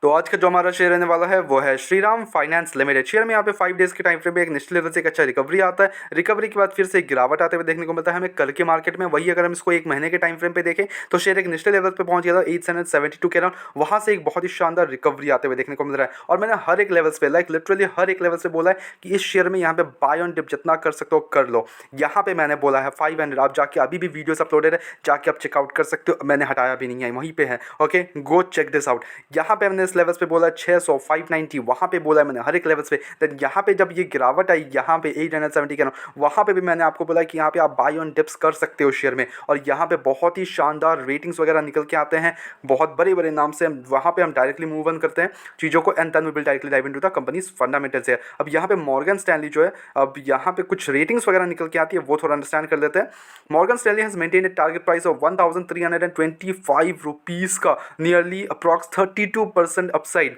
तो आज का जो हमारा शेयर रहने वाला है वो है श्रीराम फाइनेंस लिमिटेड। शेयर में यहाँ पे 5 डेज के टाइम फ्रेम में एक निश्चित लेवल से एक अच्छा रिकवरी आता है। रिकवरी के बाद फिर से एक गिरावट आते हुए देखने को मिलता है हमें कल के मार्केट में। वही अगर हम इसको एक महीने के टाइम फ्रेम पे देखें तो शेयर एक निश्चित लेवल पे पहुंच गया था 872 के अराउंड। वहां से एक बहुत ही शानदार रिकवरी आते हुए देखने को मिल रहा है और मैंने हर एक लेवल्स पे लिटरली हर एक लेवल से बोला है कि इस शेयर में यहाँ पे बाय ऑन डिप जितना कर सकते हो कर लो। यहाँ पे मैंने बोला है 500, आप जाके अभी भी वीडियोस अपलोडेड है, जाके आप चेकआउट कर सकते हो। मैंने हटाया भी नहीं है, वहीं पे है। Okay, go check this out. यहाँ पे मैंने इस लेवल्स पे बोला 600, 590, वहाँ पे बोला है मैंने हर एक लेवल्स पे। देन यहाँ पे जब ये गिरावट आई यहाँ पे 870 के ना, वहाँ पे भी मैंने आपको बोला कि यहाँ पे आप बाय ऑन डिप्स कर सकते हो शेयर में। और यहाँ पे बहुत ही शानदार रेटिंग्स वगैरह निकल के आते हैं, बहुत बड़े बड़े नाम से। वहाँ पे हम डायरेक्टली मूव ऑन करते हैं चीज़ों को and then we will directly dive into the company's fundamentals है। अब यहाँ पे मॉर्गन स्टैनली जो है, अब यहाँ पे कुछ रेटिंग्स वगैरह निकल के आती है, वो थोड़ा अंडरस्टैंड कर लेते हैं। Morgan Stanley has maintain a target price of 1325 rupees का nearly approx 32% upside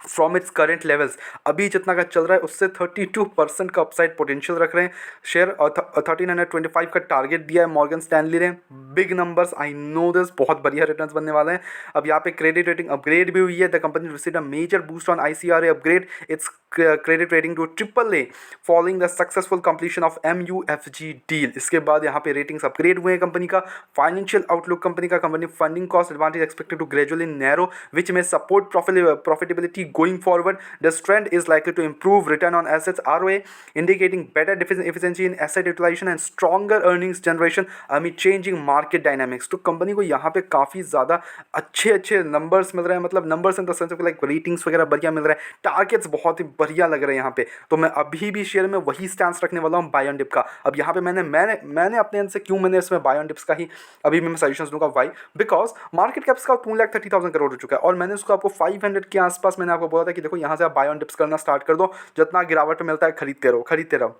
from its current levels. अभी जितना का चल रहा है उससे 32% का अपसाइड पोटेंशियल रख रहे हैं शेयर। 1325 का टारगेट दिया है मॉर्गन स्टैनली ने। Big numbers, I know this, बहुत बढ़िया रिटर्न्स बनने वाले हैं। अब यहाँ पे क्रेडिट रेटिंग अपग्रेड भी हुई है। The company received a major boost on ICRA upgrade its credit rating to AAA following the successful completion of MUFG deal. इसके बाद यहाँ पे रेटिंग्स अपग्रेड हुए हैं कंपनी का। फाइनेंशियल आउटलुक कंपनी का, company funding cost advantage expected to gradually narrow which में support profitability going forward. This trend is likely to improve return on assets ROA, indicating better efficiency in asset utilization and stronger earnings generation amid changing market dynamics. तो company को यहाँ पे काफ़ी ज़्यादा अच्छे numbers मिल रहे हैं, मतलब numbers in the sense of like ratings वगैरह बढ़िया मिल रहे हैं, टारगेट्स बहुत ही बढ़िया लग रहे हैं यहाँ पे। तो मैं अभी भी शेयर में वही स्टैंस रखने वाला हूँ बाय ऑन डिप का। अब यहाँ पे मैंने अपने एंड से क्यों मैंने इसमें बाय ऑन डिप्स का ही अभी मैं सजेशंस दूंगा। वाई? बिकॉज मार्केट कैप्स का 2,30,000 करोड़ हो चुका है और मैंने उसको आपको 500 के आसपास मैंने आपको बोला था कि देखो यहाँ से आप बाय ऑन डिप्स करना स्टार्ट कर दो, जितना गिरावट मिलता है खरीदते रहो।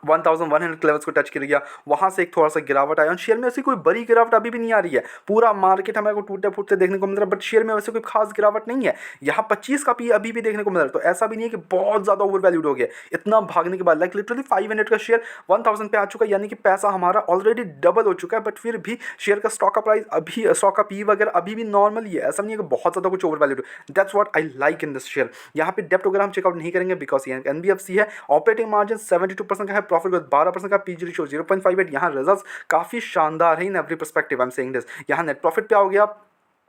1100 लेवल्स को टच कर गया, वहाँ से एक थोड़ा सा गिरावट आया और शेयर में ऐसी कोई बड़ी गिरावट अभी भी नहीं आ रही है। पूरा मार्केट हमें को टूटते फूटते देखने को मिल रहा है, बट शेयर में वैसे कोई खास गिरावट नहीं है। यहाँ 25 का पी अभी भी देखने को मिल रहा है, तो ऐसा भी नहीं है कि बहुत ज़्यादा ओवर वैल्यूड हो गया। इतना भागने के बाद लाइक लिटरली 500 का शेयर 1000 पे आ चुका है, यानी कि पैसा हमारा ऑलरेडी डबल हो चुका है। बट फिर भी शेयर का स्टॉक का प्राइस अभी, स्टॉक का पी वगैरह अभी भी नॉर्मल ही है, ऐसा नहीं है कि बहुत ज़्यादा कुछ over valued. That's what I like in this share. यहाँ पे डेप्ट वगैरह हम चेकआउट नहीं करेंगे बिकॉज ये NBFC है। ऑपरेटिंग मार्जिन 72% का है, प्रॉफिट ग्रोथ 12% का, पीजी रेशियो 0.58। यहाँ रिजल्ट्स काफी शानदार है in every perspective. I am saying this. यहाँ नेट प्रॉफिट क्या हो गया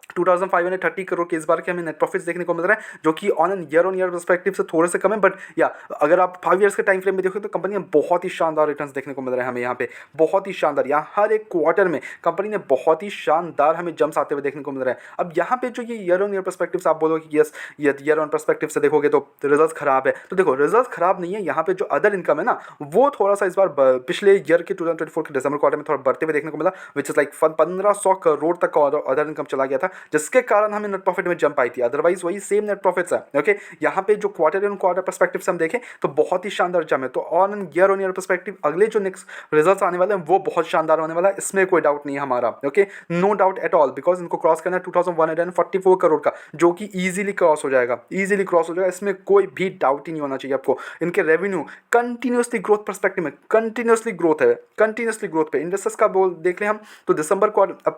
2530 करोड़ के इस बार के हमें नेट प्रॉफिट्स देखने को मिल रहा है, जो कि ऑन ईयर पर्सपेक्टिव से थोड़े से कम है। बट या अगर आप 5 ईयर्स के टाइम फ्रेम में देखो तो कंपनी में बहुत ही शानदार रिटर्न्स देखने को मिल रहे हैं हमें यहाँ पे, बहुत ही शानदार। यहाँ हर एक क्वार्टर में कंपनी ने बहुत ही शानदार हमें जंप्स आते हुए देखने को मिल रहा है। अब यहाँ पे जो ये ईयर पर्सपेक्टिव से आप बोलोगे कि यस ये ईयर ऑन पर्सपेक्टिव से देखोगे तो रिजल्ट खराब है, तो देखो रिजल्ट खराब नहीं है। यहाँ पे जो अदर इनकम है ना, वो थोड़ा सा इस बार पिछले ईयर के 2024 के दिसंबर क्वार्टर में थोड़ा बढ़ते हुए देखने को मिला, विच इज लाइक 1500 करोड़ तक का अदर इनकम चला गया था, जिसके कारण हमें नेट प्रॉफिट में जंप आई थी। अदरवाइज वही सेम नेट प्रॉफिट्स है। ओके, यहाँ पे जो क्वार्टर पर्सपेक्टिव से हम देखें तो बहुत ही शानदार जंप है। तो ऑन ईयर पर्सपेक्टिव अगले जो नेक्स्ट रिजल्ट्स आने वाले हैं वो बहुत शानदार होने वाला है, इसमें कोई डाउट नहीं है हमारा। Okay, no doubt at all, because इनको क्रॉस करना है 2144 करोड़ का, जो कि इजीली क्रॉस हो जाएगा, इसमें कोई भी डाउट ही नहीं होना चाहिए आपको। इनके रेवेन्यू कंटिन्यूसली ग्रोथ पर्सपेक्टिव में कंटिन्यूसली ग्रोथ पे इंडस्ट्रीज का बोल देख ले हम तो दिसंबर क्वार्टर,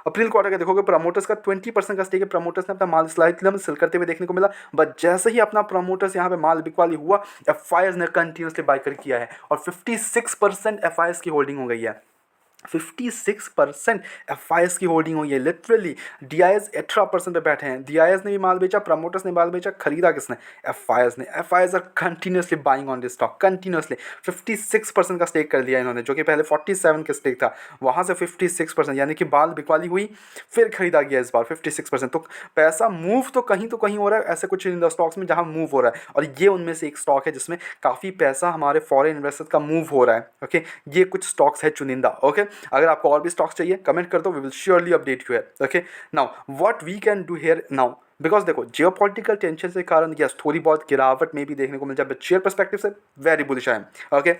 अप्रैल क्वार्टर का देखोगे प्रमोटर्स का 20% का स्टेक है। प्रमोटर्स ने अपना माल स्लाइटली सेल करते हुए देखने को मिला, बट जैसे ही अपना प्रमोटर्स यहाँ पे माल बिकवाली हुआ, FIs ने कंटिन्यूसली बाय कर किया है और 56% FIs की होल्डिंग हो गई है। 56% FIs की होल्डिंग हुई है। लिटरली DIs 18% पे बैठे हैं। DIs ने भी माल बेचा, प्रमोटर्स ने माल बेचा, खरीदा किसने? FIs ने। FIs are continuously buying on this stock, continuously 56% का स्टेक कर लिया इन्होंने, जो कि पहले 47 का स्टेक था, वहाँ से 56%, यानी कि माल बिकवाली हुई फिर खरीदा गया इस बार 56%। तो पैसा मूव तो कहीं हो रहा है, ऐसे कुछ इन द स्टॉक्स में जहाँ मूव हो रहा है, और ये उनमें से एक स्टॉक है जिसमें काफ़ी पैसा हमारे फॉरेन इन्वेस्टर्स का मूव हो रहा है। ओके, ये कुछ स्टॉक्स है चुनिंदा। ओके, अगर आपको और भी स्टॉक्स चाहिए कमेंट कर दो, we will surely update you here. Okay, now what we can do here now, because देखो जियोपॉलिटिकल टेंशन के कारण यस थोड़ी बहुत गिरावट में भी देखने को मिल जाए, बट शेयर पर्सपेक्टिव से वेरी बुलिश है। ओके,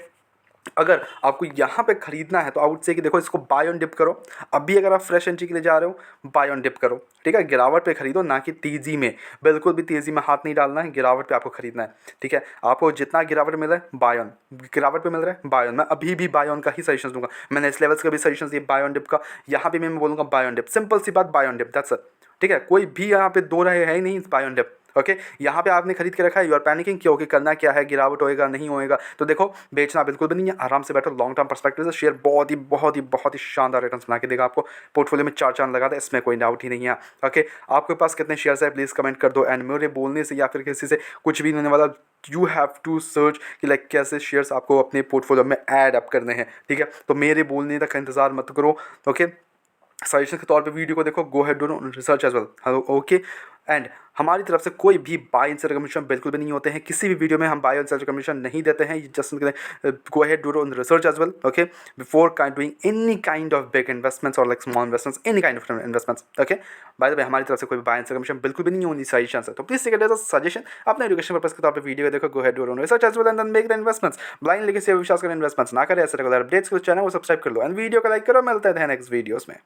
अगर आपको यहाँ पे खरीदना है तो आउट से कि देखो इसको बाय ऑन डिप करो। अभी अगर आप फ्रेश एंट्री के लिए जा रहे हो बाय ऑन डिप करो, ठीक है, गिरावट पे खरीदो, ना कि तेजी में। बिल्कुल भी तेजी में हाथ नहीं डालना है, गिरावट पे आपको खरीदना है, ठीक है। आपको जितना गिरावट मिल रहा है बाय ऑन, गिरावट पे मिल रहा है बाय ऑन। मैं अभी भी बाय ऑन का ही सजेशन दूंगा, मैंने इस लेवल्स का भी सजेशन दिए बाय ऑन डिप का, यहाँ भी मैं बोलूँगा बाय ऑन डिप, सिंपल सी बात, buy on dip, that's it. ठीक है, कोई भी यहाँ पे दो राय है ही नहीं बाय ऑन डिप। ओके, यहाँ पे आपने खरीद के रखा है, यू आर पैनिकिंग क्यों कि करना क्या है, गिरावट होएगा नहीं होएगा, तो देखो बेचना बिल्कुल भी नहीं है, आराम से बैठो। लॉन्ग टर्म पर्सपेक्टिव से शेयर बहुत ही शानदार रिटर्न्स बना के देगा आपको। पोर्टफोलियो में 4 चांद लगा दे, इसमें कोई डाउट ही नहीं है। ओके, आपके पास कितने शेयर्स है प्लीज़ कमेंट कर दो। एंड मेरे बोलने से या फिर किसी से कुछ भी नहीं होने वाला, यू हैव टू सर्च कि लाइक कैसे शेयर्स आपको अपने पोर्टफोलियो में ऐड अप करने हैं। ठीक है, तो मेरे बोलने तक इंतजार मत करो। ओके, सजेशन के तौर पे वीडियो को देखो, go ahead do research as well. Okay, and हमारी तरफ से कोई भी बाय एंड सेल रिकमेंडेशन बिल्कुल भी नहीं होते हैं, किसी भी वीडियो में हम बाय एंड सेल रिकमेंडेशन नहीं देते हैं। Just go ahead do research as well. Okay, before doing any kind of big investments और like small investments, any kind of investments. Okay, by the way हमारी तरफ से कोई बाय एंड सेल रिकमेंडेशन बिल्कुल भी नहीं होनी सजेशन है, तो please take it as a suggestion. अपने एजुकेशन पर्पस के तौर पे वीडियो देखो, go ahead do research as well and then make the investments. Blind लेके से विश्वास कर इन्वेस्टमेंट्स ना करें। ऐसे रेगुलर अपडेट्स के चैनल को सब्सक्राइब कर लो एंड वीडियो को लाइक करो। मिलते हैं नेक्स्ट वीडियोस में।